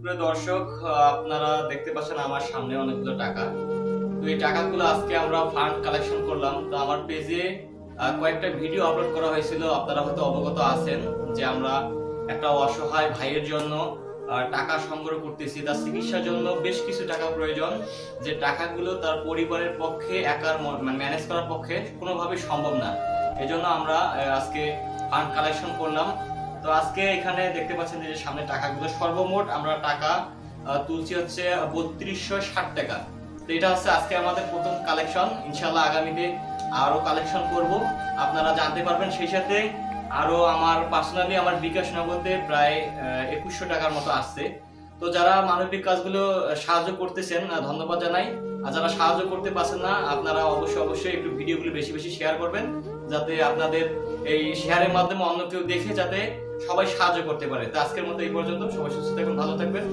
প্রিয় দর্শক, আপনারা দেখতে পাচ্ছেন আমার সামনে অনেকগুলো টাকা। তো এই টাকাগুলো আজকে আমরা ফান্ড কালেকশন করলাম। তো আমার পেজে কয়েকটা ভিডিও আপলোড করা হয়েছিল, আপনারা হয়তো অবগত আছেন যে আমরা একটা অসহায় ভাইয়ের জন্য টাকা সংগ্রহ করতেছি। তার চিকিৎসার জন্য বেশ কিছু টাকা প্রয়োজন, যে টাকাগুলো তার পরিবারের পক্ষে একার ম্যানেজ করার পক্ষে কোনোভাবেই সম্ভব না। এজন্য আমরা আজকে ফান্ড কালেকশন করলাম। তো আজকে এখানে দেখতে পাচ্ছেন যে সামনে টাকাগুলো, সর্বমোট আমরা টাকা তুলছি হচ্ছে 3260 টাকা। তো এটা হচ্ছে আজকে আমাদের প্রথম কালেকশন। ইনশাল্লাহ আগামীতে আরো কালেকশন করব, আপনারা জানতে পারবেন। সেই সাথে আরো আমার পার্সোনালি আমার বিকাশ নগদে প্রায় 2100 টাকার মতো আসছে। তো যারা মানবিক কাজগুলো সাহায্য করতেছেন ধন্যবাদ জানাই। আর যারা সাহায্য করতে পারছেন না, আপনারা অবশ্যই একটু ভিডিওগুলো বেশি বেশি শেয়ার করবেন, যাতে আপনাদের এই শেয়ারের মাধ্যমে অন্য কেউ দেখে যাতে সবাই সাহায্য করতে পারে। তো আজকের মতো এই পর্যন্ত। সবাই সুস্থ থাকুন, ভালো থাকবেন।